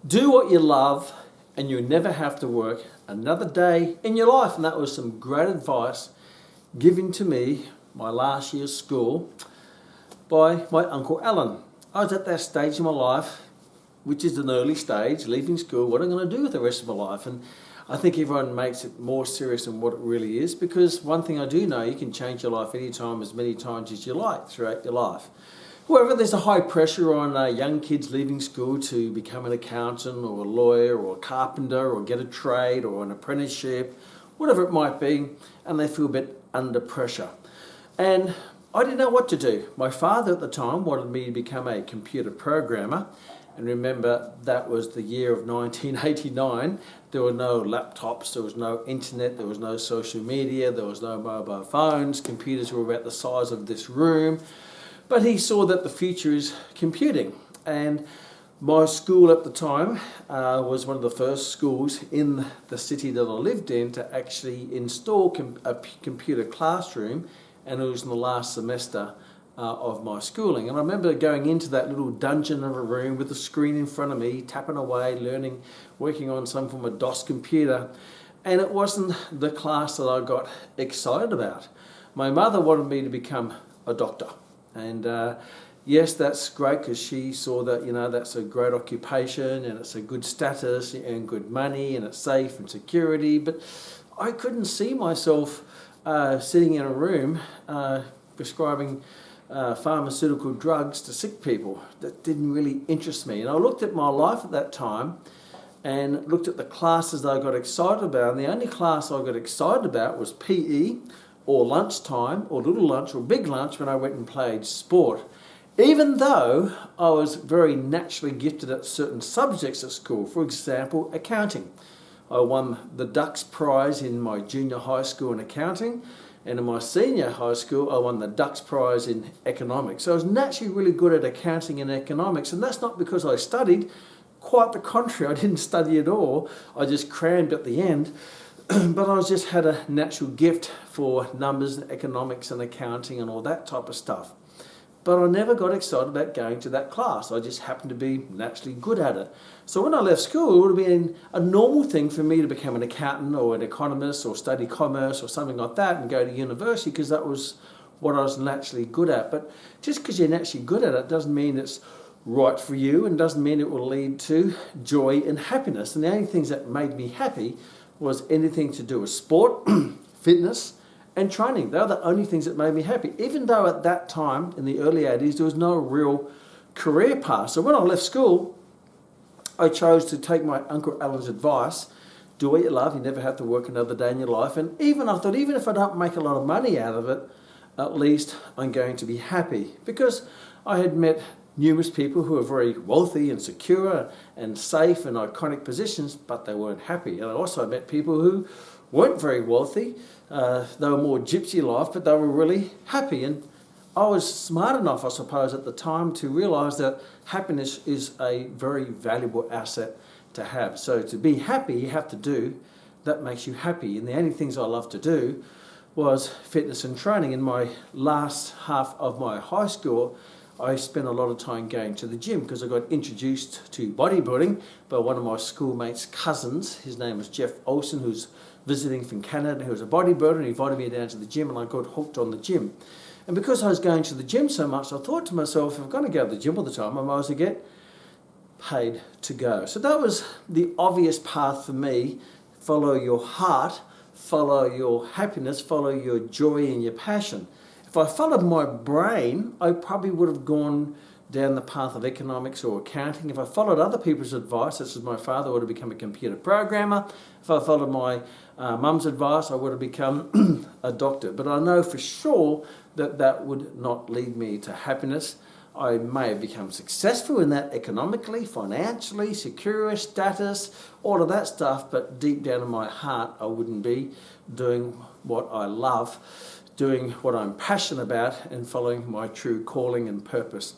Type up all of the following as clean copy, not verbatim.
Do what you love and you never have to work another day in your life. And that was some great advice given to me my last year's school by my Uncle Alan. I was at that stage in my life, which is an early stage, leaving school, what am I going to do with the rest of my life? And I think everyone makes it more serious than what it really is, because one thing I do know, you can change your life anytime, as many times as you like throughout your life. However, there's a high pressure on young kids leaving school to become an accountant or a lawyer or a carpenter or get a trade or an apprenticeship, whatever it might be, and they feel a bit under pressure. And I didn't know what to do. My father at the time wanted me to become a computer programmer, and remember that was the year of 1989. There were no laptops, there was no internet, there was no social media, there was no mobile phones, computers were about the size of this room. But he saw that the future is computing, and my school at the time was one of the first schools in the city that I lived in to actually install a computer classroom, and it was in the last semester of my schooling. And I remember going into that little dungeon of a room with a screen in front of me, tapping away, learning, working on some form of DOS computer, and it wasn't the class that I got excited about. My mother wanted me to become a doctor. And yes, that's great, because she saw that, that's a great occupation and it's a good status and good money and it's safe and security. But I couldn't see myself sitting in a room prescribing pharmaceutical drugs to sick people. That didn't really interest me. And I looked at my life at that time and looked at the classes that I got excited about. And the only class I got excited about was PE, or lunchtime, or little lunch, or big lunch when I went and played sport. Even though I was very naturally gifted at certain subjects at school, for example, accounting. I won the Dux Prize in my junior high school in accounting, and in my senior high school I won the Dux Prize in economics. So I was naturally really good at accounting and economics, and that's not because I studied. Quite the contrary, I didn't study at all. I just crammed at the end. But I just had a natural gift for numbers and economics and accounting and all that type of stuff. But I never got excited about going to that class. I just happened to be naturally good at it. So when I left school, it would have been a normal thing for me to become an accountant or an economist or study commerce or something like that and go to university, because that was what I was naturally good at. But just because you're naturally good at it doesn't mean it's right for you, and doesn't mean it will lead to joy and happiness. And the only things that made me happy was anything to do with sport, fitness, and training. They were the only things that made me happy, even though at that time, in the early 80s, there was no real career path. So when I left school, I chose to take my Uncle Alan's advice: do what you love, you never have to work another day in your life. And I thought, even if I don't make a lot of money out of it, at least I'm going to be happy. Because I had met numerous people who were very wealthy and secure and safe in iconic positions, but they weren't happy. And I also met people who weren't very wealthy. They were more gypsy life, but they were really happy. And I was smart enough, I suppose, at the time to realise that happiness is a very valuable asset to have. So to be happy, you have to do that makes you happy. And the only things I love to do was fitness and training. In my last half of my high school, I spent a lot of time going to the gym, because I got introduced to bodybuilding by one of my schoolmates' cousins. His name was Jeff Olsen, who's visiting from Canada, who was a bodybuilder, and he invited me down to the gym, and I got hooked on the gym. And because I was going to the gym so much, I thought to myself, if I'm going to go to the gym all the time, I might as well get paid to go. So that was the obvious path for me. Follow your heart, follow your happiness, follow your joy and your passion. If I followed my brain, I probably would have gone down the path of economics or accounting. If I followed other people's advice, such as my father, I would have become a computer programmer. If I followed my mum's advice, I would have become a doctor. But I know for sure that that would not lead me to happiness. I may have become successful in that economically, financially, secure, status, all of that stuff, but deep down in my heart, I wouldn't be doing what I love, doing what I'm passionate about, and following my true calling and purpose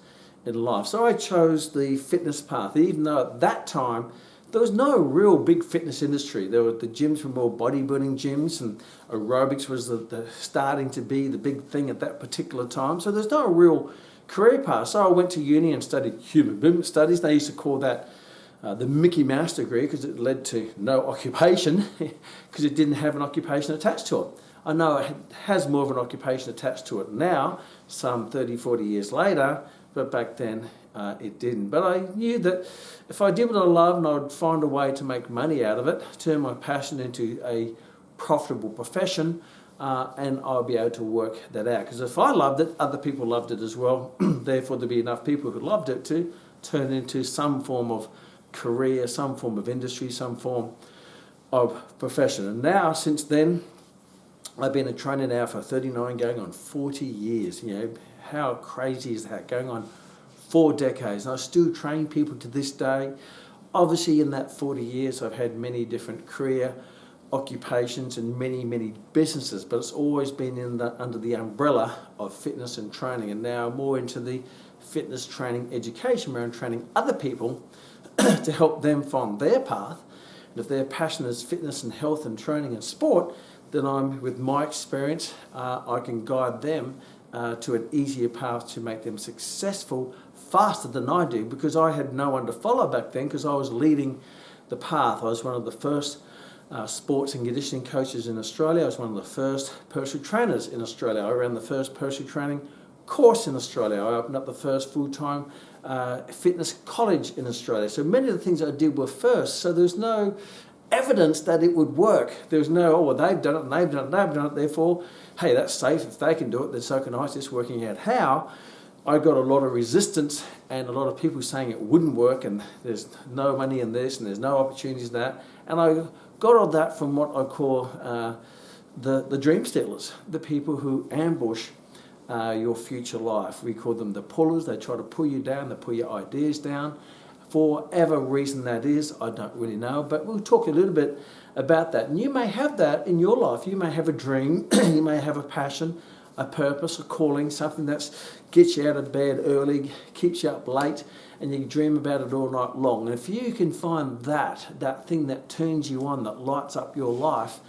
in life. So I chose the fitness path, even though at that time there was no real big fitness industry. The gyms were more bodybuilding gyms, and aerobics was the starting to be the big thing at that particular time. So there's no real career path. So I went to uni and studied human movement studies. They used to call that the Mickey Mouse degree because it led to no occupation because it didn't have an occupation attached to it. I know it has more of an occupation attached to it now, some 30, 40 years later, but back then it didn't. But I knew that if I did what I loved, I'd find a way to make money out of it, turn my passion into a profitable profession, and I'll be able to work that out. Because if I loved it, other people loved it as well. Therefore, there'd be enough people who loved it to turn into some form of career, some form of industry, some form of profession. And now, since then, I've been a trainer now for 39, going on 40 years. You know, how crazy is that? Going on 4 decades. And I still train people to this day. Obviously, in that 40 years, I've had many different career occupations and many businesses, but it's always been under the umbrella of fitness and training, and now more into the fitness training education, where I'm training other people to help them find their path. And if their passion is fitness and health and training and sport, then I'm, with my experience, I can guide them to an easier path to make them successful faster than I do, because I had no one to follow back then because I was leading the path. I was one of the first sports and conditioning coaches in Australia. I was one of the first personal trainers in Australia. I ran the first personal training course in Australia. I opened up the first full-time fitness college in Australia. So many of the things I did were first. So there's no evidence that it would work. There's no, oh, well, they've done it and they've done it and they've done it, therefore, hey, that's safe. If they can do it, then so can I. Just working out how. I got a lot of resistance and a lot of people saying it wouldn't work and there's no money in this and there's no opportunities in that. And I got all that from what I call the dream stealers, the people who ambush your future life. We call them the pullers. They try to pull you down, they pull your ideas down. For whatever reason that is, I don't really know, but we'll talk a little bit about that. And you may have that in your life. You may have a dream, you may have a passion, a purpose, a calling, something that gets you out of bed early, keeps you up late, and you dream about it all night long. And if you can find that thing that turns you on, that lights up your life,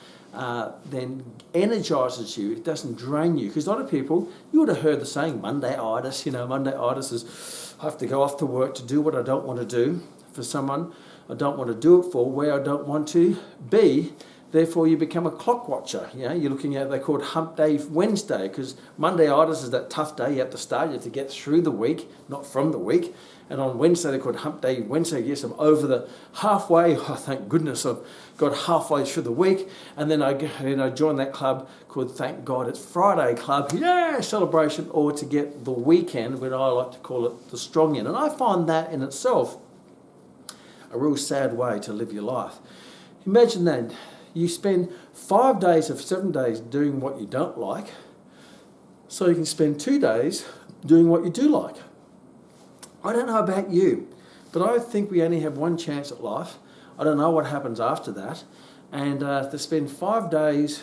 then energizes you, it doesn't drain you. Because a lot of people, you would have heard the saying, Monday-itis. You know, Monday-itis is, I have to go off to work to do what I don't want to do for someone I don't want to do it for, where I don't want to be. Therefore, you become a clock watcher. You know, you're looking at, they call it Hump Day Wednesday, because Monday-itis is that tough day you have to start, you have to get through the week, not from the week. And on Wednesday, they call it Hump Day Wednesday. Yes, I'm over the halfway. Oh, thank goodness I've got halfway through the week. And then I join that club called Thank God It's Friday Club. Yeah, celebration, or to get the weekend, when I like to call it the strong end. And I find that in itself a real sad way to live your life. Imagine that. You spend 5 days of 7 days doing what you don't like, so you can spend 2 days doing what you do like. I don't know about you, but I think we only have one chance at life. I don't know what happens after that. And to spend 5 days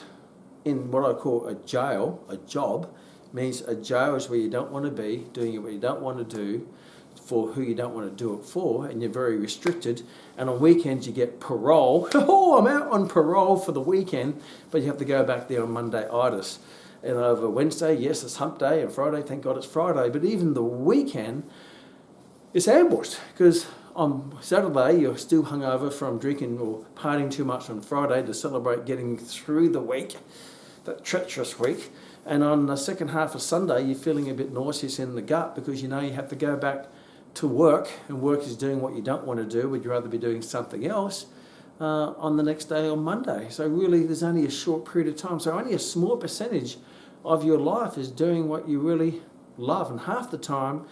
in what I call a jail, a job, means a jail is where you don't want to be, doing what you don't want to do, for who you don't want to do it for, and you're very restricted. And on weekends you get parole. Oh, I'm out on parole for the weekend, but you have to go back there on Monday-itis. And over Wednesday, yes, it's Hump Day, and Friday, thank God it's Friday. But even the weekend, it's ambushed, because on Saturday you're still hungover from drinking or partying too much on Friday to celebrate getting through the week, that treacherous week. And on the second half of Sunday, you're feeling a bit nauseous in the gut because you know you have to go back to work, and work is doing what you don't want to do. Would you rather be doing something else on the next day, on Monday? So really, there's only a short period of time. So only a small percentage of your life is doing what you really love, and half the time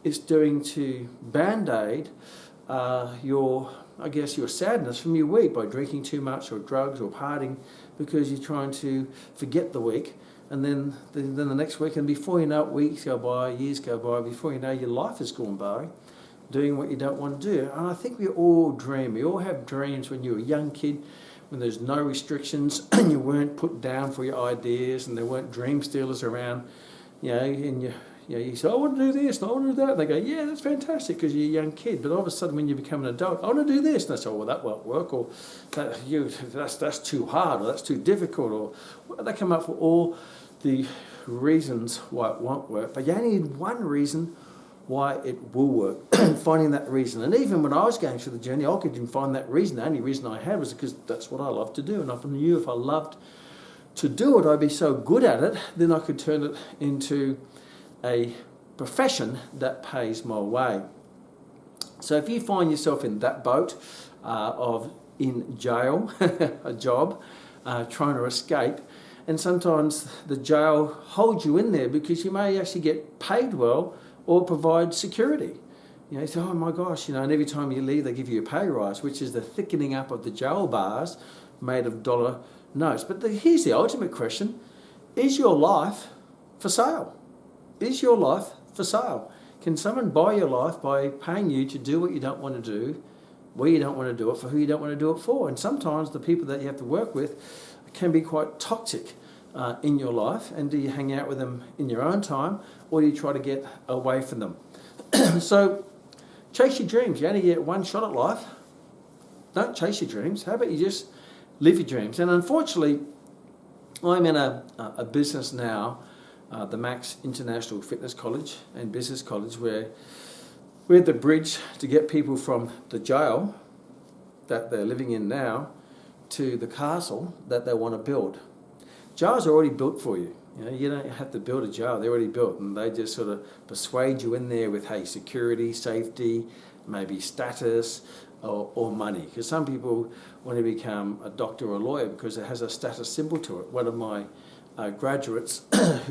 it's doing to band-aid your sadness from your week by drinking too much or drugs or partying, because you're trying to forget the week. And then the next week, and before you know it, weeks go by, years go by, before you know, your life has gone by doing what you don't want to do. And I think we all dream. We all have dreams when you're a young kid, when there's no restrictions and you weren't put down for your ideas and there weren't dream stealers around, you know, and you say, I want to do this and I want to do that. And they go, yeah, that's fantastic, because you're a young kid. But all of a sudden, when you become an adult, I want to do this. And they say, oh, well, that won't work, or that's too hard, or that's too difficult, or they come up with all the reasons why it won't work. But you only need one reason why it will work, finding that reason. And even when I was going through the journey, I didn't find that reason. The only reason I had was because that's what I love to do. And I knew if I loved to do it, I'd be so good at it, then I could turn it into a profession that pays my way. So if you find yourself in that boat of in jail, a job, trying to escape, and sometimes the jail holds you in there because you may actually get paid well or provide security. You say, oh my gosh, and every time you leave they give you a pay rise, which is the thickening up of the jail bars made of dollar notes. But here's the ultimate question: is your life for sale? Is your life for sale? Can someone buy your life by paying you to do what you don't want to do, where you don't want to do it, for who you don't want to do it for? And sometimes the people that you have to work with can be quite toxic in your life. And do you hang out with them in your own time, or do you try to get away from them? So chase your dreams. You only get one shot at life. Don't chase your dreams. How about you just live your dreams? And unfortunately, I'm in a business now, the Max International Fitness College and Business College, where we're the bridge to get people from the jail that they're living in now to the castle that they want to build. Jails are already built for you. You don't have to build a jail, they're already built, and they just sort of persuade you in there with, hey, security, safety, maybe status, or money. Because some people want to become a doctor or a lawyer because it has a status symbol to it. One of my graduates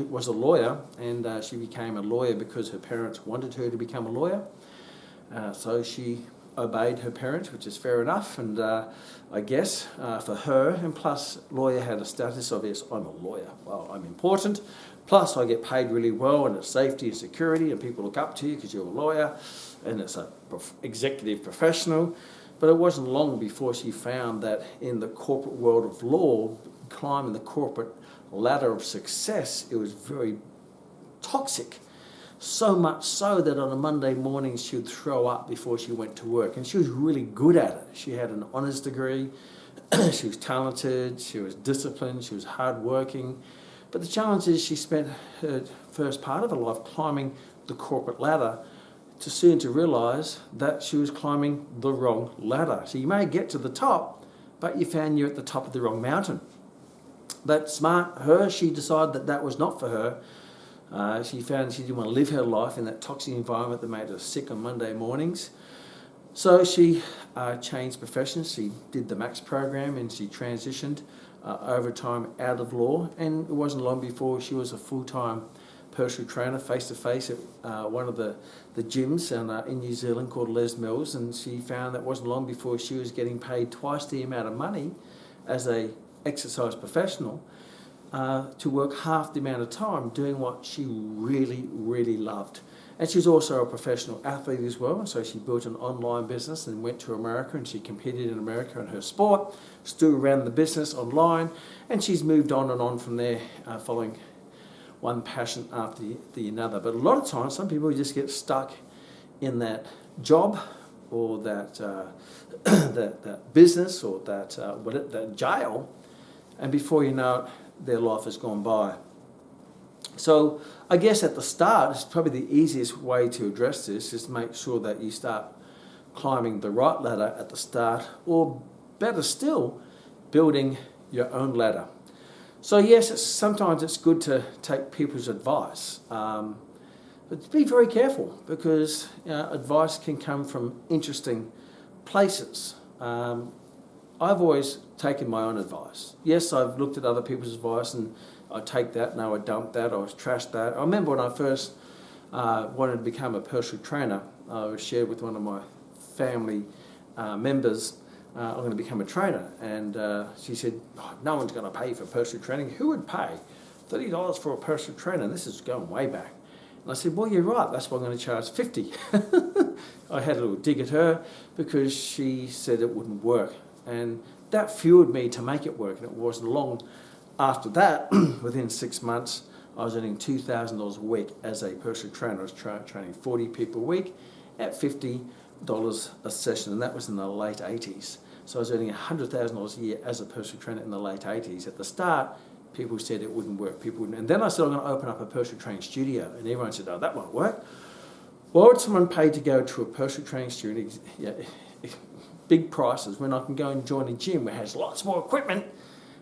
was a lawyer, and she became a lawyer because her parents wanted her to become a lawyer. So she obeyed her parents, which is fair enough, and I guess for her, and plus lawyer had a status of, yes, I'm a lawyer, well, I'm important, plus I get paid really well, and it's safety and security, and people look up to you because you're a lawyer, and it's a executive professional. But it wasn't long before she found that in the corporate world of law, climbing the corporate ladder of success, it was very toxic. So much so that on a Monday morning she would throw up before she went to work. And she was really good at it. She had an honours degree, she was talented, she was disciplined, she was hardworking. But the challenge is she spent her first part of her life climbing the corporate ladder, too soon to realise that she was climbing the wrong ladder. So you may get to the top, but you found you're at the top of the wrong mountain. But smart her, she decided that that was not for her. She found she didn't want to live her life in that toxic environment that made her sick on Monday mornings. So she changed professions. She did the Max program and she transitioned over time out of law. And it wasn't long before she was a full-time personal trainer, face-to-face at one of the gyms in New Zealand called Les Mills. And she found that it wasn't long before she was getting paid twice the amount of money as a exercise professional to work half the amount of time doing what she really, really loved. And she's also a professional athlete as well, so she built an online business and went to America, and she competed in America in her sport, still ran the business online, and she's moved on and on from there, following one passion after the another. But a lot of times, some people just get stuck in that job or that that business or that jail, and before you know it, their life has gone by. So I guess at the start, it's probably the easiest way to address this is make sure that you start climbing the right ladder at the start, or better still, building your own ladder. So yes, sometimes it's good to take people's advice, but be very careful because advice can come from interesting places. I've always taken my own advice. Yes, I've looked at other people's advice and I take that, no, I dump that, I trash that. I remember when I first wanted to become a personal trainer, I was shared with one of my family members, I'm going to become a trainer. And she said, oh, no one's going to pay for personal training. Who would pay $30 for a personal trainer? And this is going way back. And I said, well, you're right, that's why I'm going to charge $50. I had a little dig at her because she said it wouldn't work. And that fueled me to make it work. And it wasn't long after that, within 6 months, I was earning $2,000 a week as a personal trainer. I was training 40 people a week at $50 a session, and that was in the late 80s. So I was earning $100,000 a year as a personal trainer in the late 80s. At the start, people said it wouldn't work. And then I said I'm going to open up a personal training studio, and everyone said, oh, that won't work. Why would someone pay to go to a personal training studio, big prices, when I can go and join a gym where it has lots more equipment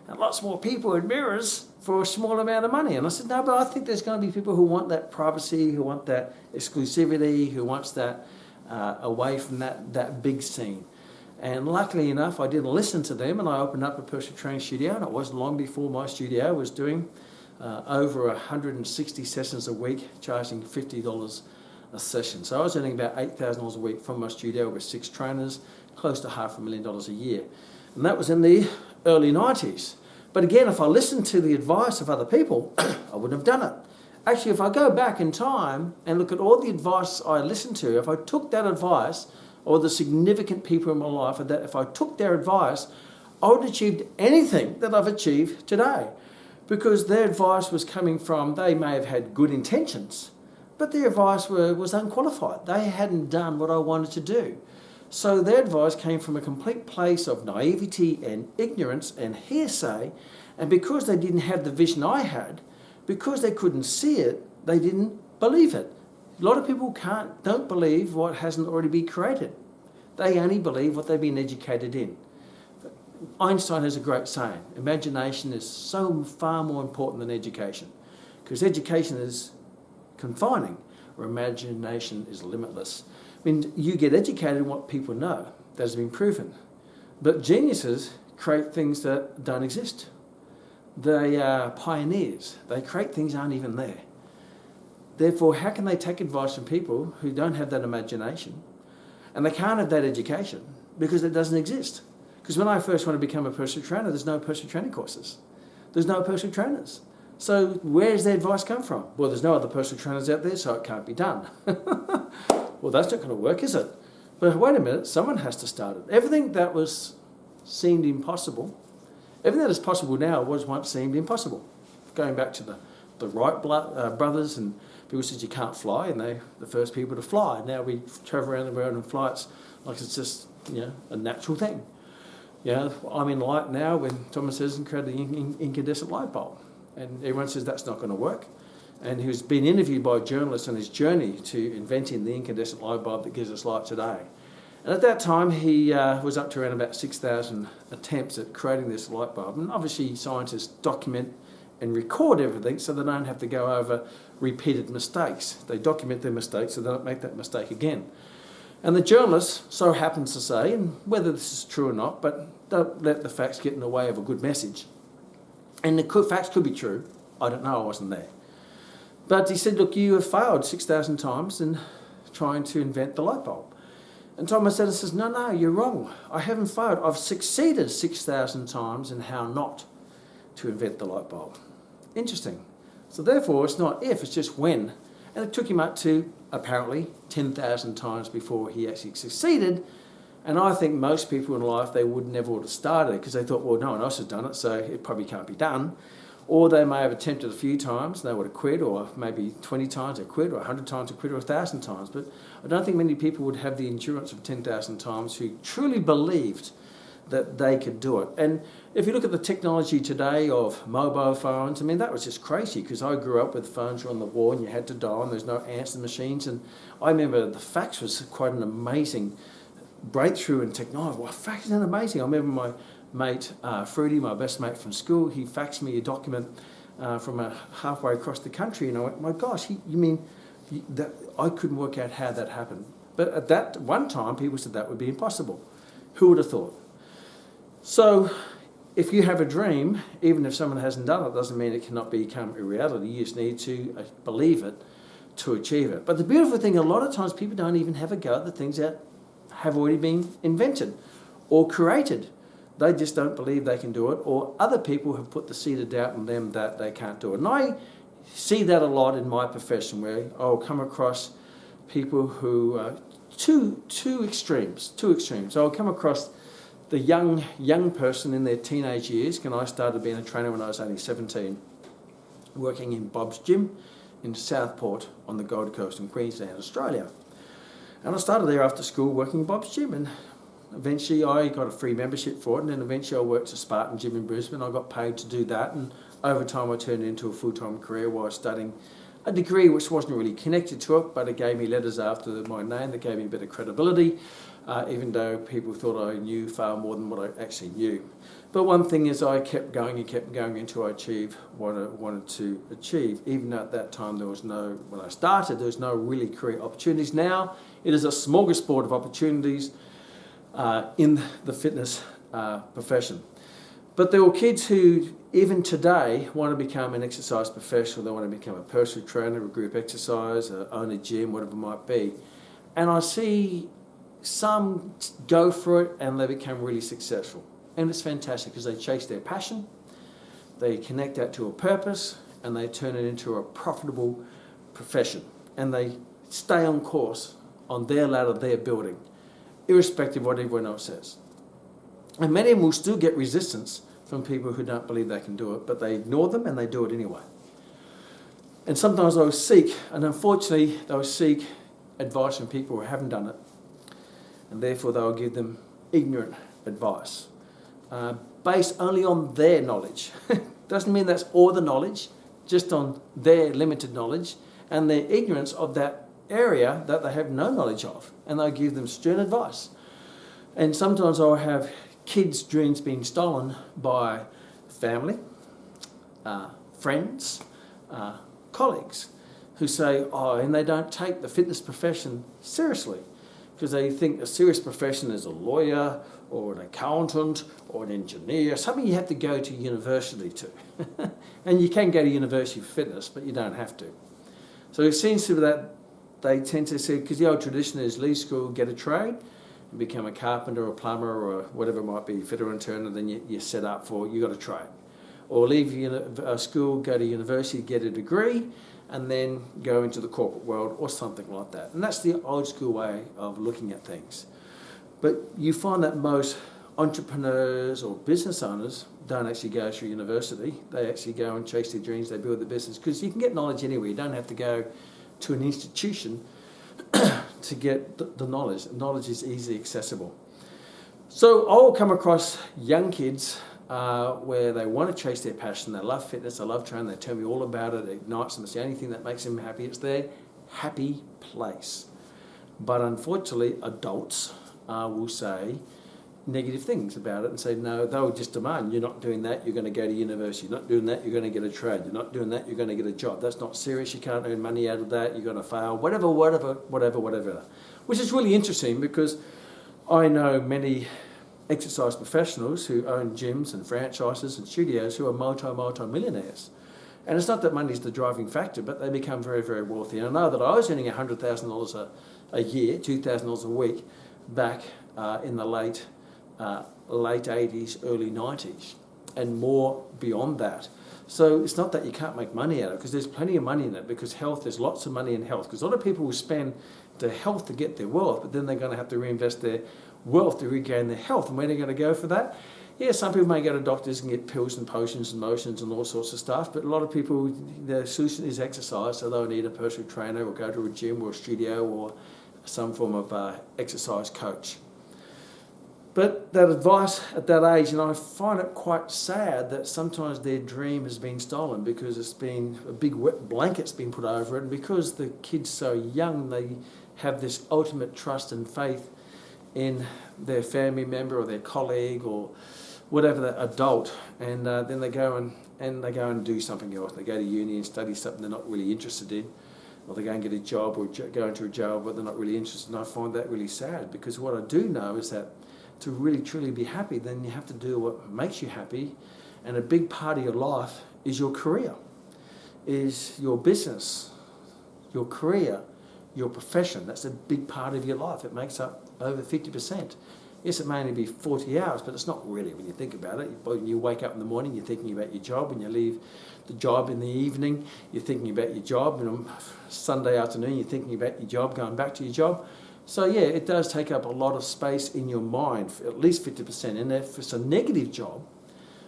and lots more people and mirrors for a small amount of money? And I said, no, but I think there's going to be people who want that privacy, who want that exclusivity, who wants that away from that big scene. And luckily enough, I didn't listen to them, and I opened up a personal training studio, and it wasn't long before my studio was doing over 160 sessions a week, charging $50 a session. So I was earning about $8,000 a week from my studio with 6 trainers, close to $500,000 a year. And that was in the early 90s. But again, if I listened to the advice of other people, I wouldn't have done it. Actually, if I go back in time and look at all the advice I listened to, if I took that advice, or the significant people in my life, that if I took their advice, I would have achieved anything that I've achieved today. Because their advice was coming from, they may have had good intentions, but their advice was unqualified. They hadn't done what I wanted to do. So their advice came from a complete place of naivety and ignorance and hearsay, and because they didn't have the vision I had, because they couldn't see it, they didn't believe it. A lot of people don't believe what hasn't already been created. They only believe what they've been educated in. Einstein has a great saying, imagination is so far more important than education, because education is confining, where imagination is limitless. I mean, you get educated in what people know. That has been proven. But geniuses create things that don't exist. They are pioneers. They create things that aren't even there. Therefore, how can they take advice from people who don't have that imagination, and they can't have that education because it doesn't exist? Because when I first wanted to become a personal trainer, there's no personal training courses. There's no personal trainers. So where does the advice come from? Well, there's no other personal trainers out there, so it can't be done. Well, that's not going to work, is it? But wait a minute, someone has to start it. Everything that seemed impossible, everything that is possible now was once seemed impossible. Going back to the Wright brothers, and people said you can't fly, and they're the first people to fly. Now we travel around the world in flights like it's just a natural thing. I'm in light now when Thomas Edison created the incandescent light bulb, and everyone says that's not going to work. And he was being interviewed by a journalist on his journey to inventing the incandescent light bulb that gives us light today. And at that time, he was up to around about 6,000 attempts at creating this light bulb. And obviously, scientists document and record everything so they don't have to go over repeated mistakes. They document their mistakes so they don't make that mistake again. And the journalist so happens to say, and whether this is true or not, but don't let the facts get in the way of a good message. And the facts could be true. I don't know, I wasn't there. But he said, look, you have failed 6,000 times in trying to invent the light bulb. And Thomas Edison says, no, you're wrong. I haven't failed. I've succeeded 6,000 times in how not to invent the light bulb. Interesting. So therefore, it's not if, it's just when. And it took him up to, apparently, 10,000 times before he actually succeeded. And I think most people in life, they would never would have started because they thought, well, no one else has done it, so it probably can't be done. Or they may have attempted a few times, they would have quit, or maybe 20 times they quit, or 100 times they quit, or 1,000 times. But I don't think many people would have the endurance of 10,000 times who truly believed that they could do it. And if you look at the technology today of mobile phones, I mean, that was just crazy because I grew up with phones were on the wall and you had to dial and there's no answering machines. And I remember the fax was quite an amazing breakthrough in technology. Well, fax is amazing. I remember my mate, Fruity, my best mate from school, he faxed me a document from halfway across the country, and I went, my gosh, you mean that? I couldn't work out how that happened. But at that one time, people said that would be impossible. Who would have thought? So if you have a dream, even if someone hasn't done it, doesn't mean it cannot become a reality. You just need to believe it to achieve it. But the beautiful thing, a lot of times people don't even have a go at the things that have already been invented or created. They just don't believe they can do it, or other people have put the seed of doubt in them that they can't do it. And I see that a lot in my profession, where I'll come across people who are two extremes. I'll come across the young person in their teenage years, and I started being a trainer when I was only 17, working in Bob's Gym in Southport on the Gold Coast in Queensland, Australia. And I started there after school working in Bob's Gym, and eventually I got a free membership for it, and then eventually I worked at Spartan Gym in Brisbane. I got paid to do that, and over time I turned it into a full-time career while studying a degree which wasn't really connected to it, but it gave me letters after my name that gave me a bit of credibility, even though people thought I knew far more than what I actually knew. But one thing is I kept going until I achieved what I wanted to achieve. Even at that time, when I started, there was no really career opportunities. Now, it is a smorgasbord of opportunities in the fitness profession. But there were kids who, even today, want to become an exercise professional. They want to become a personal trainer, a group exercise, own a gym, whatever it might be. And I see some go for it and they become really successful. And it's fantastic because they chase their passion, they connect that to a purpose, and they turn it into a profitable profession. And they stay on course on their ladder they're building, irrespective of what everyone else says. And many of them will still get resistance from people who don't believe they can do it, but they ignore them and they do it anyway. And sometimes they'll seek, and unfortunately they'll seek advice from people who haven't done it, and therefore they'll give them ignorant advice, based only on their knowledge. Doesn't mean that's all the knowledge, just on their limited knowledge and their ignorance of that area that they have no knowledge of, and they'll give them stern advice. And sometimes I'll have kids' dreams being stolen by family, friends, colleagues who say, and they don't take the fitness profession seriously because they think a serious profession is a lawyer or an accountant or an engineer, something you have to go to university to. And you can go to university for fitness, but you don't have to. So it seems to be that they tend to say, because the old tradition is leave school, get a trade, and become a carpenter or a plumber or whatever it might be, fitter and turner, then you're set up for, you got a trade. Or leave school, go to university, get a degree, and then go into the corporate world or something like that. And that's the old school way of looking at things. But you find that most entrepreneurs or business owners don't actually go through university. They actually go and chase their dreams, they build the business, because you can get knowledge anywhere. You don't have to go to an institution to get the knowledge. Knowledge is easily accessible. So I'll come across young kids where they want to chase their passion, they love fitness, they love training, they tell me all about it, it ignites them, it's the only thing that makes them happy, it's their happy place. But unfortunately, adults will say negative things about it and say, no, they'll just demand, you're not doing that, you're going to go to university, you're not doing that, you're going to get a trade, you're not doing that, you're going to get a job, that's not serious, you can't earn money out of that, you're going to fail, whatever, which is really interesting because I know many exercise professionals who own gyms and franchises and studios who are multi-millionaires. And it's not that money's the driving factor, but they become very, very wealthy. And I know that I was earning $100,000 a year, $2,000 a week, back in the late 80s, early 90s, and more beyond that. So it's not that you can't make money out of it, because there's plenty of money in it, because health, there's lots of money in health. Because a lot of people will spend their health to get their wealth, but then they're going to have to reinvest their wealth to regain their health. And where are they going to go for that? Yeah, some people may go to doctors and get pills and potions and motions and all sorts of stuff, but a lot of people, their solution is exercise, so they'll need a personal trainer or go to a gym or a studio or some form of exercise coach. But that advice at that age, and I find it quite sad that sometimes their dream has been stolen because it's been a big wet blanket's been put over it, and because the kid's so young, they have this ultimate trust and faith in their family member or their colleague or whatever, the adult, and then they go and do something else. They go to uni and study something they're not really interested in, or they go and get a job or go into a job but they're not really interested. And I find that really sad, because what I do know is that to really truly be happy, then you have to do what makes you happy, and a big part of your life is your career, is your business, your career, your profession. That's a big part of your life. It makes up over 50%. Yes, it may only be 40 hours, but it's not really when you think about it. When you wake up in the morning, you're thinking about your job. When you leave the job in the evening, you're thinking about your job. And on Sunday afternoon, you're thinking about your job, going back to your job. So yeah, it does take up a lot of space in your mind, at least 50%. And if it's a negative job,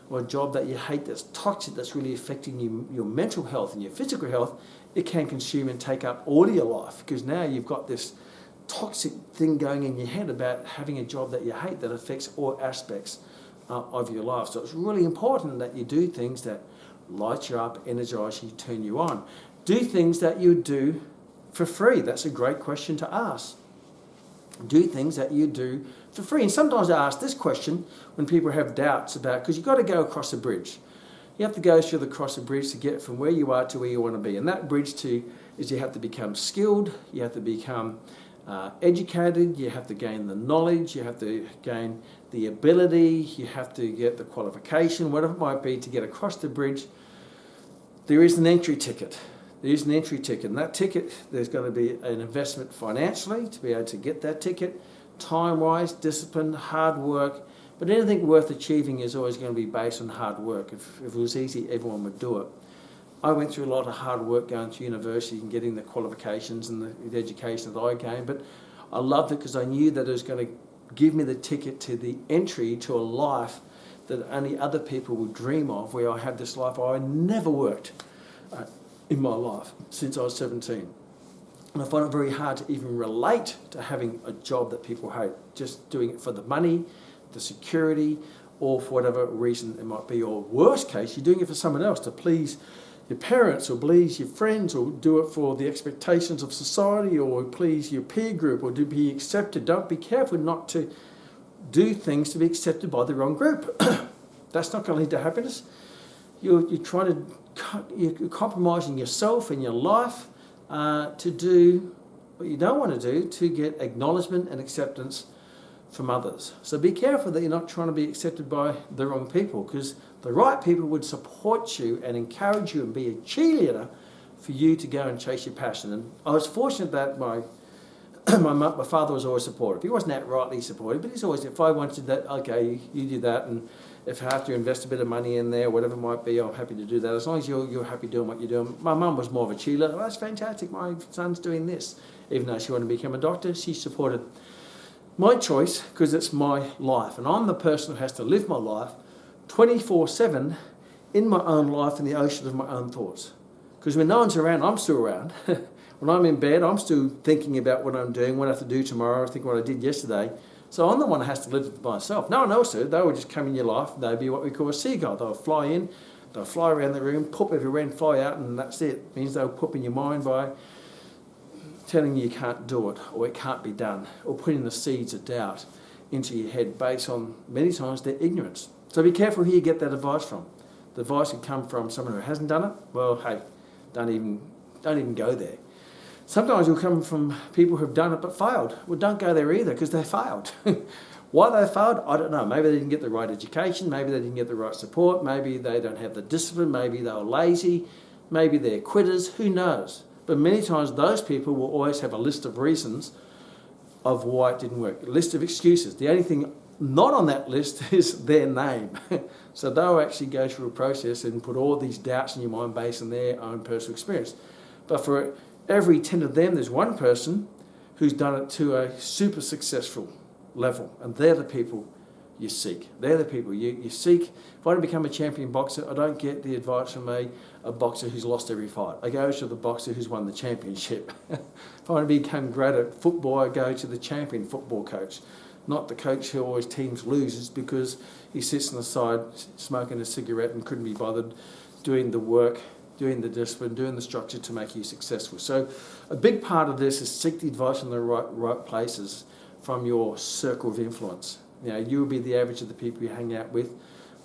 or a job that you hate, that's toxic, that's really affecting your mental health and your physical health, it can consume and take up all of your life, because now you've got this toxic thing going in your head about having a job that you hate that affects all aspects of your life. So it's really important that you do things that light you up, energize you, turn you on. Do things that you do for free. That's a great question to ask. Do things that you do for free. And sometimes I ask this question when people have doubts about, because you've got to go across a bridge. You have to go through the cross a bridge to get from where you are to where you want to be. And that bridge is you have to become skilled, you have to become educated, you have to gain the knowledge, you have to gain the ability, you have to get the qualification, whatever it might be to get across the bridge. There is an entry ticket. There is an entry ticket. And that ticket, there's going to be an investment financially to be able to get that ticket, time-wise, discipline, hard work. But anything worth achieving is always going to be based on hard work. If it was easy, everyone would do it. I went through a lot of hard work going to university and getting the qualifications and the education that I gained, but I loved it because I knew that it was going to give me the ticket to the entry to a life that only other people would dream of, where I had this life. I never worked in my life since I was 17. And I find it very hard to even relate to having a job that people hate, just doing it for the money, the security, or for whatever reason it might be, or worst case, you're doing it for someone else to please your parents or please your friends, or do it for the expectations of society, or please your peer group, or to be accepted. Don't be careful not to do things to be accepted by the wrong group. That's not going to lead to happiness. You're compromising yourself and your life to do what you don't want to do to get acknowledgement and acceptance from others. So be careful that you're not trying to be accepted by the wrong people, because the right people would support you and encourage you and be a cheerleader for you to go and chase your passion. And I was fortunate that my father was always supportive. He wasn't outrightly supportive, but he's always, if I wanted that, okay, you do that, and if I have to invest a bit of money in there, whatever it might be, I'm happy to do that, as long as you're happy doing what you're doing. My mum was more of a cheerleader. Oh, that's fantastic, my son's doing this. Even though she wanted to become a doctor, she supported my choice because it's my life. And I'm the person who has to live my life 24/7 in my own life, in the ocean of my own thoughts. Because when no one's around, I'm still around. When I'm in bed, I'm still thinking about what I'm doing, what I have to do tomorrow, I think what I did yesterday. So I'm the one who has to live it by myself. No one else do. They would just come in your life. They'd be what we call a seagull. They'll fly in, they'll fly around the room, poop everywhere and fly out, and that's it. It means they'll poop in your mind by telling you can't do it, or it can't be done, or putting the seeds of doubt into your head based on, many times, their ignorance. So be careful who you get that advice from. The advice could come from someone who hasn't done it. Well, hey, don't even go there. Sometimes it'll come from people who've done it but failed. Well, don't go there either, because they failed. Why they failed, I don't know. Maybe they didn't get the right education, maybe they didn't get the right support, maybe they don't have the discipline, maybe they were lazy, maybe they're quitters, who knows? But many times those people will always have a list of reasons of why it didn't work, a list of excuses. The only thing not on that list is their name. So they'll actually go through a process and put all these doubts in your mind based on their own personal experience. But for every 10 of them, there's one person who's done it to a super successful level. And they're the people you seek. They're the people you seek. If I want to become a champion boxer, I don't get the advice from a boxer who's lost every fight. I go to the boxer who's won the championship. If I want to become great at football, I go to the champion football coach, not the coach who always teams loses because he sits on the side smoking a cigarette and couldn't be bothered doing the work, doing the discipline, doing the structure to make you successful. So a big part of this is seek the advice in the right places from your circle of influence. You know, you will be the average of the people you hang out with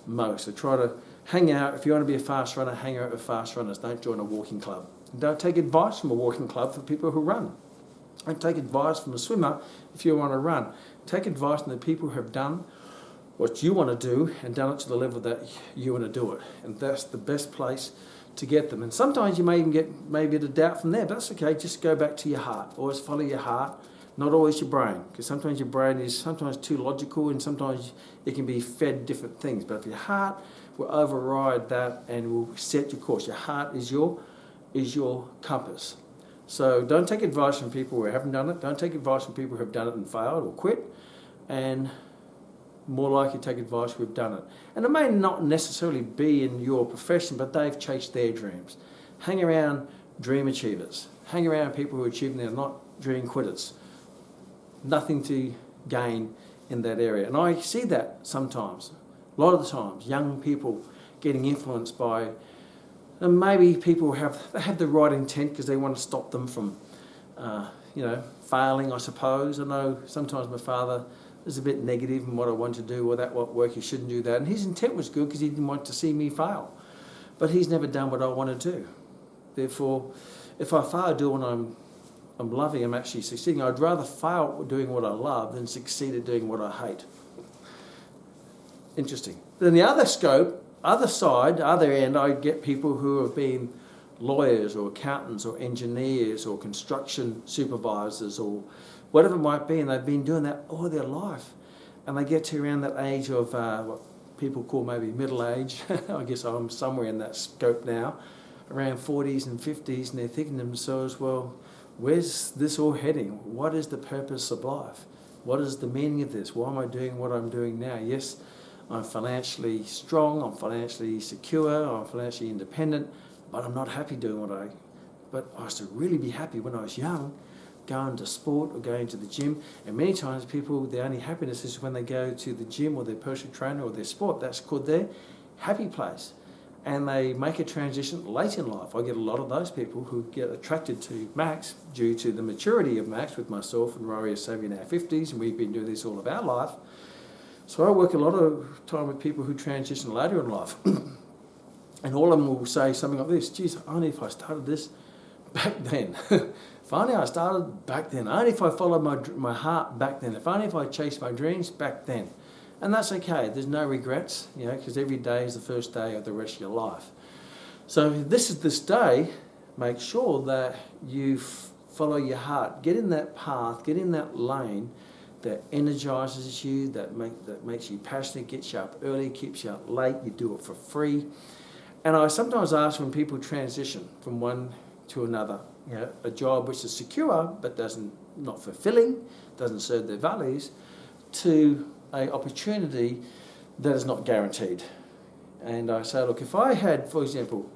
most. So try to hang out, if you want to be a fast runner, hang out with fast runners. Don't join a walking club. Don't take advice from a walking club for people who run. Don't take advice from a swimmer if you want to run. Take advice from the people who have done what you want to do and done it to the level that you want to do it. And that's the best place to get them. And sometimes you may even get maybe a doubt from there, but that's okay. Just go back to your heart. Always follow your heart, not always your brain, because sometimes your brain is sometimes too logical and sometimes it can be fed different things. But if your heart will override that and will set your course, your heart is your compass. So don't take advice from people who haven't done it. Don't take advice from people who have done it and failed or quit. And more likely take advice who have done it. And it may not necessarily be in your profession, but they've chased their dreams. Hang around dream achievers. Hang around people who are achieving, they're not dream quitters. Nothing to gain in that area. And I see that sometimes, a lot of the times, young people getting influenced by And maybe people have the right intent because they want to stop them from, failing, I suppose. I know sometimes my father was a bit negative in what I wanted to do, or that what work you shouldn't do that. And his intent was good because he didn't want to see me fail. But he's never done what I want to do. Therefore, if I fail doing what I'm loving, I'm actually succeeding. I'd rather fail doing what I love than succeed at doing what I hate. Interesting. Then the other scope, other side, other end, I get people who have been lawyers or accountants or engineers or construction supervisors or whatever it might be, and they've been doing that all their life. And they get to around that age of what people call maybe middle age. I guess I'm somewhere in that scope now, around 40s and 50s, and they're thinking to themselves, well, where's this all heading? What is the purpose of life? What is the meaning of this? Why am I doing what I'm doing now? Yes, I'm financially strong, I'm financially secure, I'm financially independent, but I'm not happy doing but I used to really be happy when I was young, going to sport or going to the gym. And many times people, their only happiness is when they go to the gym or their personal trainer or their sport. That's called their happy place. And they make a transition late in life. I get a lot of those people who get attracted to Max due to the maturity of Max. With myself and Rory are saving in our 50s, and we've been doing this all of our life. So I work a lot of time with people who transition later in life. And all of them will say something like this: geez, only if I started this back then. If only I started back then. Only if I followed my heart back then. If only if I chased my dreams back then. And that's okay. There's no regrets, because every day is the first day of the rest of your life. So this day. Make sure that you follow your heart. Get in that path. Get in that lane that energizes you, that makes you passionate, gets you up early, keeps you up late. You do it for free. And I sometimes ask when people transition from one to another, a job which is secure but not fulfilling, doesn't serve their values, to an opportunity that is not guaranteed. And I say, look, if I had, for example,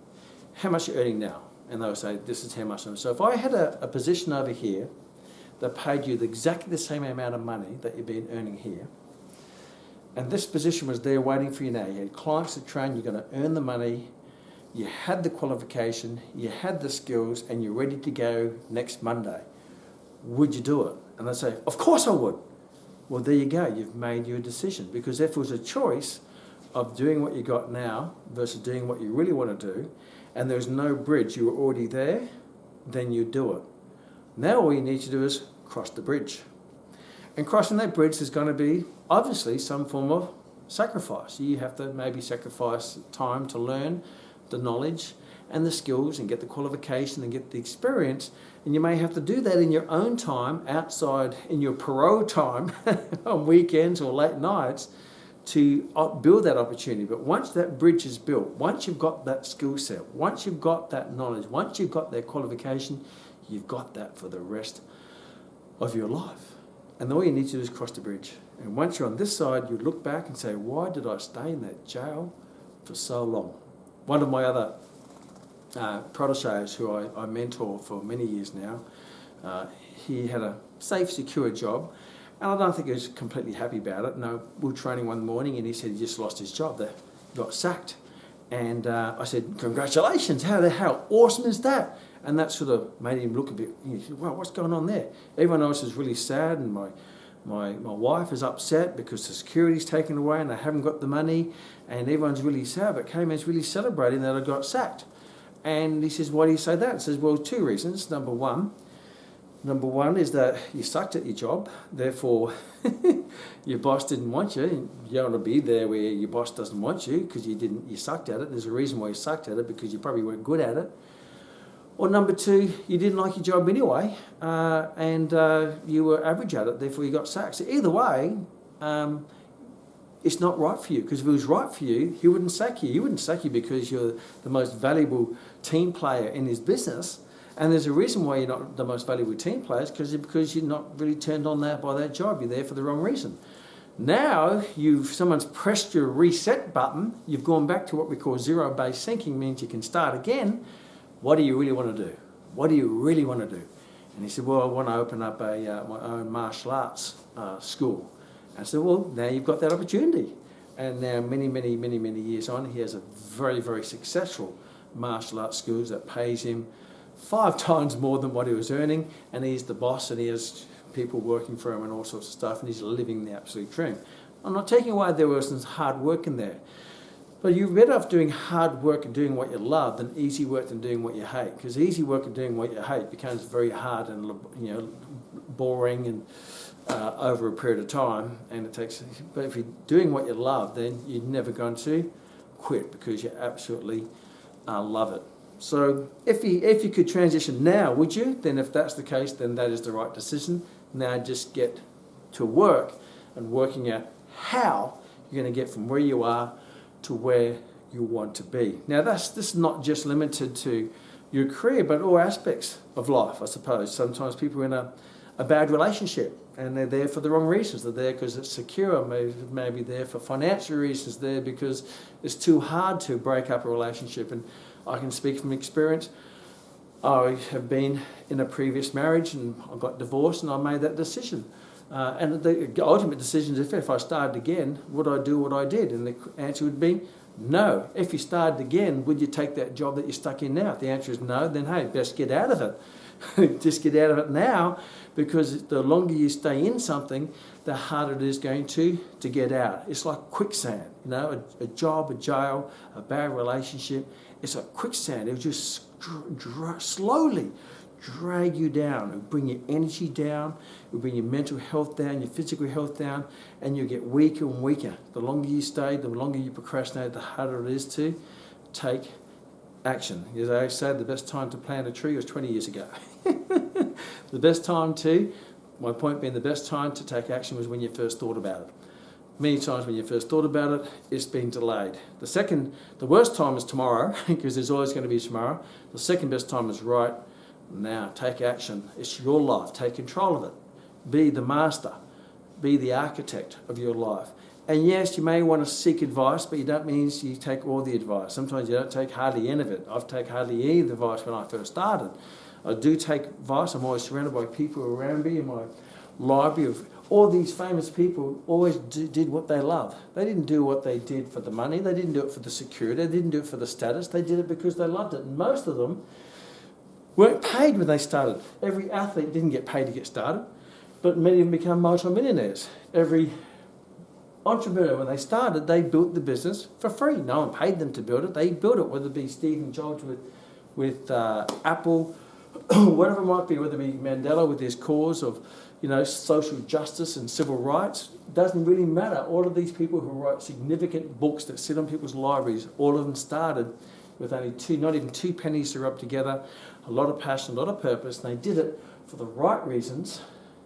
how much you're earning now? And they'll say, this is how much. So if I had a position over here that paid you exactly the same amount of money that you've been earning here, and this position was there waiting for you now, you had clients to train, you're going to earn the money, you had the qualification, you had the skills, and you're ready to go next Monday, would you do it? And they say, of course I would. Well, there you go, you've made your decision. Because if it was a choice of doing what you got now versus doing what you really want to do, and there's no bridge, you were already there, then you do it. Now all you need to do is cross the bridge. And crossing that bridge is going to be, obviously, some form of sacrifice. You have to maybe sacrifice time to learn the knowledge and the skills and get the qualification and get the experience. And you may have to do that in your own time, outside in your parole time, on weekends or late nights, to build that opportunity. But once that bridge is built, once you've got that skill set, once you've got that knowledge, once you've got that qualification, you've got that for the rest of your life. And all you need to do is cross the bridge. And once you're on this side, you look back and say, why did I stay in that jail for so long? One of my other proteges who I mentor for many years now, he had a safe, secure job. And I don't think he was completely happy about it. No, we were training one morning and he said he just lost his job. They got sacked. And I said, congratulations, how awesome is that? And that sort of made him look a bit, he said, wow, what's going on there? Everyone else is really sad, and my wife is upset because the security's taken away and they haven't got the money, and everyone's really sad, but Kman's really celebrating that I got sacked. And he says, why do you say that? He says, well, two reasons. Number one is that you sucked at your job, therefore your boss didn't want you. You don't want to be there where your boss doesn't want you because you sucked at it. There's a reason why you sucked at it, because you probably weren't good at it. Or number two, you didn't like your job anyway, and you were average at it, therefore you got sacked. So either way, it's not right for you, because if it was right for you, he wouldn't sack you. He wouldn't sack you because you're the most valuable team player in his business. And there's a reason why you're not the most valuable team players, because you're not really turned on by that job. You're there for the wrong reason. Now someone's pressed your reset button. You've gone back to what we call zero-based thinking, means you can start again. What do you really want to do? What do you really want to do? And he said, well, I want to open up my own martial arts school. And I said, well, now you've got that opportunity. And now many years on, he has a very, very successful martial arts schools that pays him 5 times more than what he was earning, and he's the boss and he has people working for him and all sorts of stuff, and he's living the absolute dream. I'm not taking away there was some hard work in there, but you're better off doing hard work and doing what you love than easy work and doing what you hate, because easy work and doing what you hate becomes very hard and boring and over a period of time, and it takes. But if you're doing what you love, then you're never going to quit because you absolutely love it. So if you could transition now, would you? Then if that's the case, then that is the right decision. Now just get to work and working out how you're going to get from where you are to where you want to be. Now this is not just limited to your career, but all aspects of life, I suppose. Sometimes people are in a bad relationship and they're there for the wrong reasons. They're there because it's secure, maybe they're for financial reasons, there because it's too hard to break up a relationship. And I can speak from experience. I have been in a previous marriage and I got divorced and I made that decision. And the ultimate decision is if I started again, would I do what I did? And the answer would be no. If you started again, would you take that job that you're stuck in now? If the answer is no, then hey, best get out of it. Just get out of it now, because the longer you stay in something, the harder it is going to get out. It's like quicksand, a job, a jail, a bad relationship. It's like quicksand. It'll just slowly drag you down. It'll bring your energy down. It'll bring your mental health down, your physical health down, and you'll get weaker and weaker. The longer you stay, the longer you procrastinate, the harder it is to take action. As I say, the best time to plant a tree was 20 years ago. My point being, the best time to take action was when you first thought about it. Many times when you first thought about it, it's been delayed. The worst time is tomorrow, because there's always going to be tomorrow. The second best time is right now. Take action. It's your life. Take control of it. Be the master. Be the architect of your life. And yes, you may want to seek advice, but you don't mean you take all the advice. Sometimes you don't take hardly any of it. I've taken hardly any of the advice when I first started. I do take advice. I'm always surrounded by people around me in my library of all these famous people always did what they love. They didn't do what they did for the money. They didn't do it for the security. They didn't do it for the status. They did it because they loved it. And most of them weren't paid when they started. Every athlete didn't get paid to get started, but many of them become multi-millionaires. Every entrepreneur, when they started, they built the business for free. No one paid them to build it. They built it, whether it be Steve Jobs with Apple, whatever it might be, whether it be Mandela with his cause of social justice and civil rights. Doesn't really matter. All of these people who write significant books that sit on people's libraries, all of them started with only not even 2 pennies to rub together, a lot of passion, a lot of purpose, and they did it for the right reasons.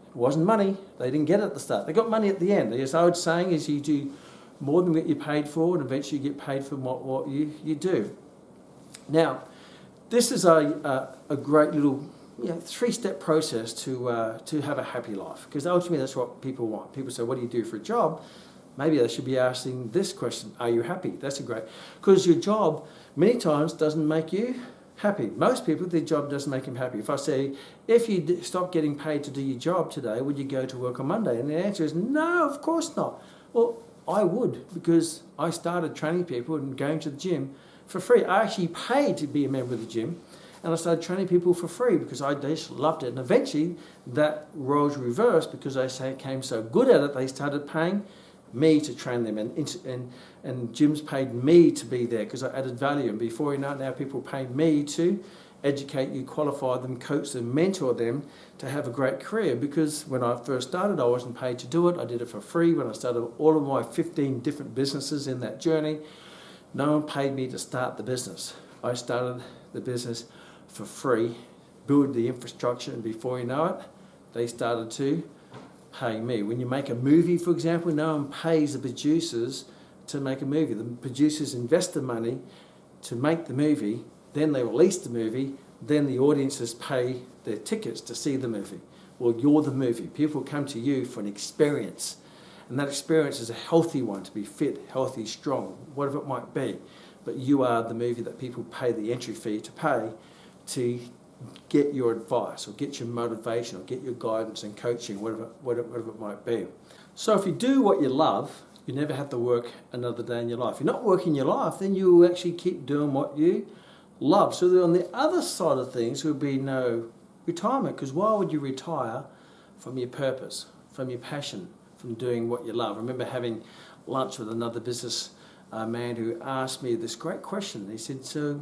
It wasn't money. They didn't get it at the start. They got money at the end. As I was saying, is you do more than what you paid for, and eventually you get paid for what you do. Now, this is a great little 3-step process to have a happy life, because ultimately that's what people want. People say, what do you do for a job? Maybe they should be asking this question, are you happy? That's a great, because your job many times doesn't make you happy. Most people, their job doesn't make them happy. If I say, if you stop getting paid to do your job today, would you go to work on Monday? And the answer is no, of course not. Well, I would, because I started training people and going to the gym for free. I actually paid to be a member of the gym, and I started training people for free because I just loved it. And eventually that roles reversed, because I became so good at it, they started paying me to train them, and gyms paid me to be there because I added value. And before you know it, now people pay me to educate you, qualify them, coach them, mentor them to have a great career. Because when I first started, I wasn't paid to do it. I did it for free. When I started all of my 15 different businesses in that journey, no one paid me to start the business. I started the business for free, build the infrastructure, and before you know it, they started to pay me. When you make a movie, for example, no one pays the producers to make a movie. The producers invest the money to make the movie, then they release the movie, then the audiences pay their tickets to see the movie. Well, you're the movie. People come to you for an experience, and that experience is a healthy one, to be fit, healthy, strong, whatever it might be. But you are the movie that people pay the entry fee to pay to get your advice or get your motivation or get your guidance and coaching, whatever it might be. So if you do what you love, you never have to work another day in your life. If you're not working your life, then you will actually keep doing what you love. So on the other side of things would be no retirement, because why would you retire from your purpose, from your passion, from doing what you love? I remember having lunch with another business man who asked me this great question. He said, so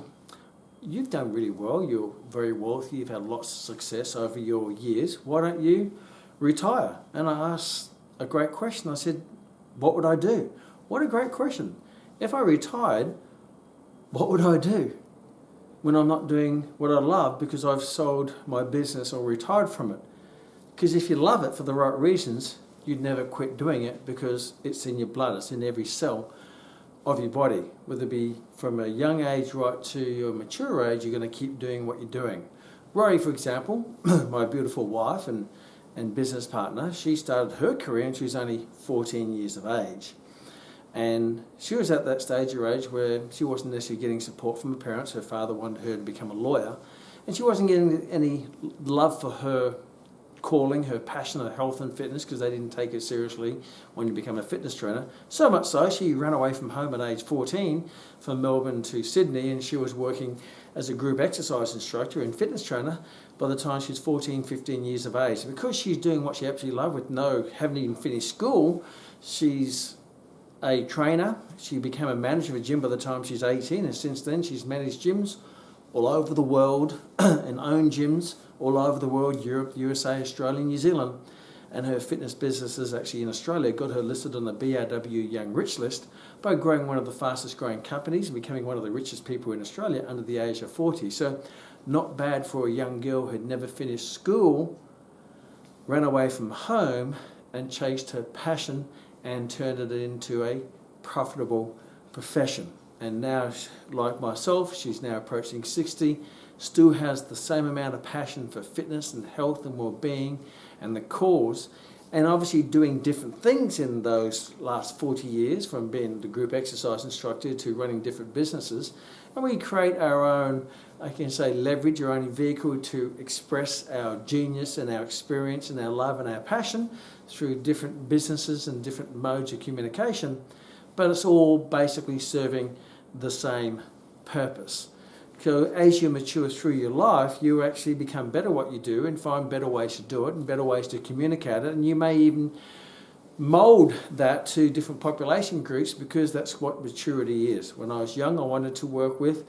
you've done really well, you're very wealthy, you've had lots of success over your years, why don't you retire? And I asked a great question. I said, what would I do? What a great question. If I retired, what would I do when I'm not doing what I love because I've sold my business or retired from it? Because if you love it for the right reasons, you'd never quit doing it because it's in your blood, it's in every cell of your body. Whether it be from a young age right to your mature age, you're going to keep doing what you're doing. Rory, for example, my beautiful wife and business partner, she started her career and she was only 14 years of age. And she was at that stage of age where she wasn't necessarily getting support from her parents. Her father wanted her to become a lawyer, and she wasn't getting any love for her calling, her passion of health and fitness, because they didn't take her seriously when you become a fitness trainer. So much so, she ran away from home at age 14 from Melbourne to Sydney, and she was working as a group exercise instructor and fitness trainer by the time she's 14, 15 years of age. Because she's doing what she absolutely loves with haven't even finished school, she's a trainer. She became a manager of a gym by the time she's 18, and since then she's managed gyms all over the world and owned gyms all over the world, Europe, USA, Australia, New Zealand. And her fitness business is actually in Australia, got her listed on the BRW Young Rich list by growing one of the fastest growing companies and becoming one of the richest people in Australia under the age of 40. So not bad for a young girl who'd never finished school, ran away from home and chased her passion and turned it into a profitable profession. And now, like myself, she's now approaching 60, still has the same amount of passion for fitness and health and well-being and the cause, and obviously doing different things in those last 40 years, from being the group exercise instructor to running different businesses. And we create our own, I can say, leverage, our own vehicle to express our genius and our experience and our love and our passion through different businesses and different modes of communication. But it's all basically serving the same purpose. So as you mature through your life, you actually become better at what you do and find better ways to do it and better ways to communicate it. And you may even mould that to different population groups, because that's what maturity is. When I was young, I wanted to work with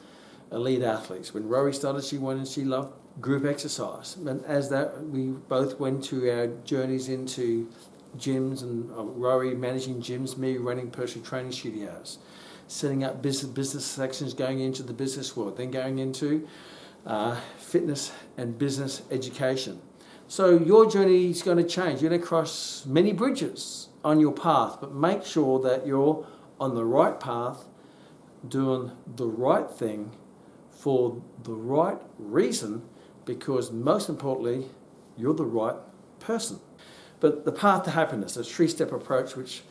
elite athletes. When Rory started, she loved group exercise. And as that, we both went to our journeys into gyms, and Rory managing gyms, me running personal training studios, setting up business sections, going into the business world, then going into fitness and business education. So your journey is going to change. You're going to cross many bridges on your path, but make sure that you're on the right path, doing the right thing for the right reason, because most importantly, you're the right person. But the path to happiness, a 3-step approach, which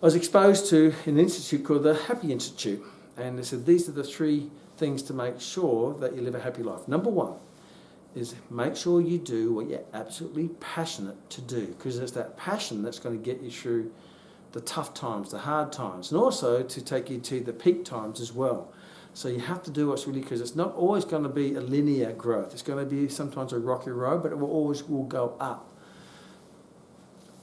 I was exposed to in an institute called the Happy Institute. And they said these are the 3 things to make sure that you live a happy life. Number 1 is make sure you do what you're absolutely passionate to do, because it's that passion that's going to get you through the tough times, the hard times, and also to take you to the peak times as well. So you have to do what's really, because it's not always going to be a linear growth. It's going to be sometimes a rocky road, but it will go up.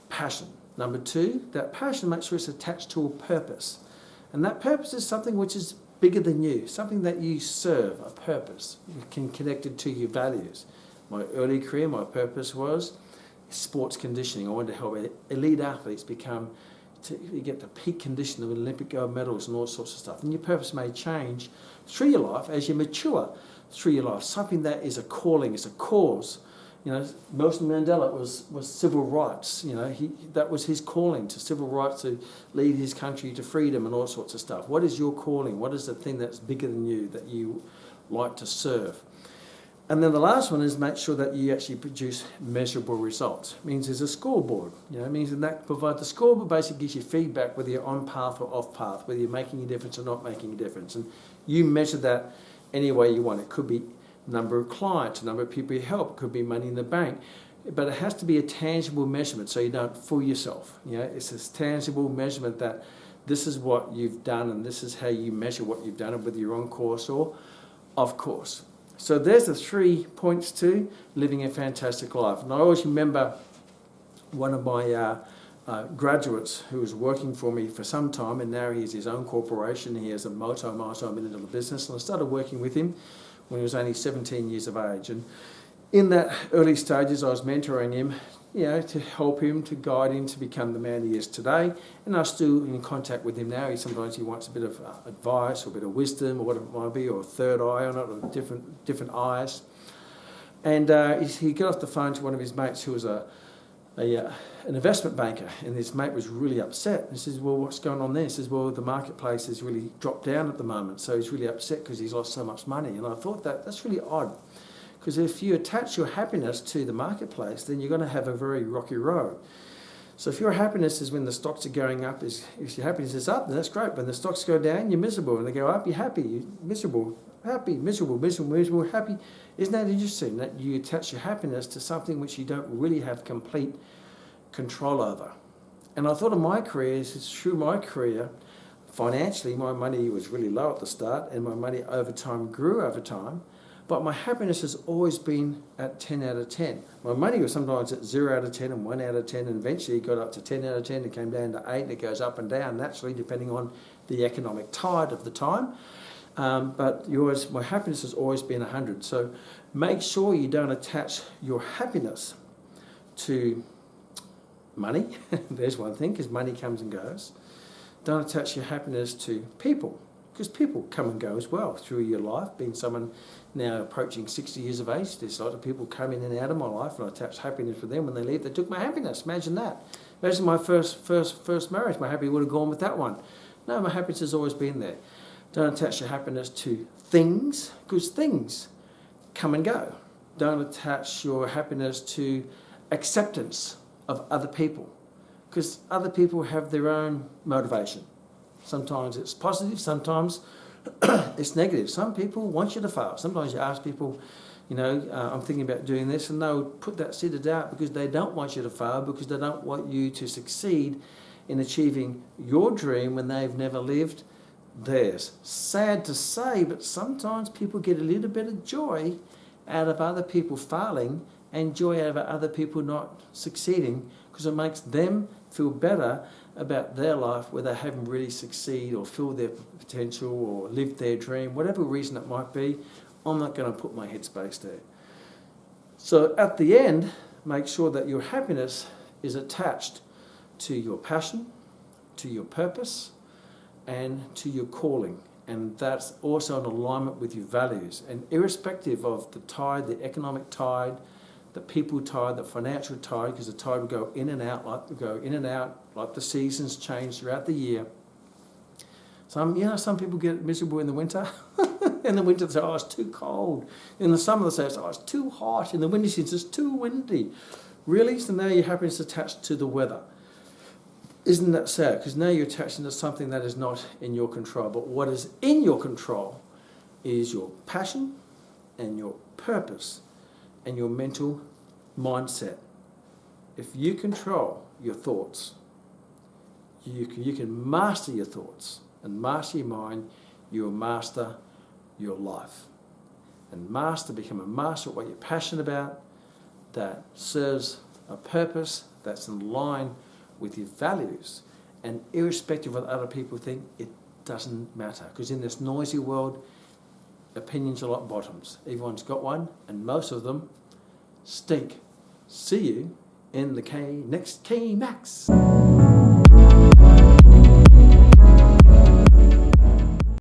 Passion. Number 2, that passion, make sure it's attached to a purpose. And that purpose is something which is bigger than you, something that you serve, a purpose. You can connect it to your values. My early career, my purpose was sports conditioning. I wanted to help elite athletes get the peak condition of Olympic gold medals and all sorts of stuff. And your purpose may change through your life as you mature through your life. Something that is a calling, is a cause. You know, Nelson Mandela was civil rights. You know, that was his calling, to civil rights, to lead his country to freedom and all sorts of stuff. What is your calling? What is the thing that's bigger than you that you like to serve? And then the last one is make sure that you actually produce measurable results. It means there's a scoreboard. You know, it means that provides the scoreboard basically gives you feedback whether you're on path or off path, whether you're making a difference or not making a difference. And you measure that any way you want. It could be number of clients, number of people you help, it could be money in the bank, but it has to be a tangible measurement so you don't fool yourself. You know, it's this tangible measurement that this is what you've done and this is how you measure what you've done, and whether you're on course or of course. So there's the 3 points to living a fantastic life. And I always remember one of my graduates who was working for me for some time, and now he has his own corporation. He has a multi-million-dollar business, and I started working with him when he was only 17 years of age. And in that early stages, I was mentoring him, to help him, to guide him to become the man he is today. And I'm still in contact with him now. Sometimes he wants a bit of advice or a bit of wisdom or whatever it might be, or a third eye on it, or different eyes. And he got off the phone to one of his mates who was an investment banker, and his mate was really upset. He says, well, what's going on there? He says, well, the marketplace has really dropped down at the moment, so he's really upset because he's lost so much money. And I thought that's really odd. Because if you attach your happiness to the marketplace, then you're going to have a very rocky road. So if your happiness is when the stocks are going up, if your happiness is up, then that's great. When the stocks go down, you're miserable. When they go up, you're happy. You're miserable, happy, miserable, miserable, miserable, happy. Isn't that interesting that you attach your happiness to something which you don't really have complete control over? And I thought of my career, through my career, financially, my money was really low at the start, and my money over time grew over time. But my happiness has always been at 10 out of 10. My money was sometimes at 0 out of 10 and 1 out of 10, and eventually it got up to 10 out of 10, it came down to 8, and it goes up and down naturally depending on the economic tide of the time. But my happiness has always been 100. So make sure you don't attach your happiness to money. There's one thing, because money comes and goes. Don't attach your happiness to people, because people come and go as well through your life. Being someone now approaching 60 years of age, there's a lot of people come in and out of my life, and I attach happiness with them. When they leave, they took my happiness. Imagine that. Imagine my first marriage. My happiness would have gone with that one. No, my happiness has always been there. Don't attach your happiness to things, because things come and go. Don't attach your happiness to acceptance of other people, because other people have their own motivation. Sometimes it's positive, sometimes it's negative. Some people want you to fail. Sometimes you ask people, I'm thinking about doing this, and they'll put that seed of doubt because they don't want you to fail, because they don't want you to succeed in achieving your dream when they've never lived theirs. Sad to say, but sometimes people get a little bit of joy out of other people failing and joy out of other people not succeeding, because it makes them feel better about their life where they haven't really succeeded or filled their potential or lived their dream, whatever reason it might be. I'm not going to put my headspace there. So at the end, make sure that your happiness is attached to your passion, to your purpose, and to your calling. And that's also in alignment with your values. And irrespective of the tide, the economic tide, the people tide, the financial tide, because the tide will go in and out, like the seasons change throughout the year. Some people get miserable in the winter. In the winter they say, oh, it's too cold. In the summer they say, oh, it's too hot. In the winter season, it's too windy. Really? So now your happiness is attached to the weather. Isn't that sad? Because now you're attaching to something that is not in your control. But what is in your control is your passion and your purpose and your mental mindset. If you control your thoughts, you can master your thoughts and master your mind, you'll master your life. And become a master of what you're passionate about, that serves a purpose that's in line with your values. And irrespective of what other people think, it doesn't matter. Because in this noisy world, opinions are like bottoms. Everyone's got one, and most of them stink. See you in the next Kmax.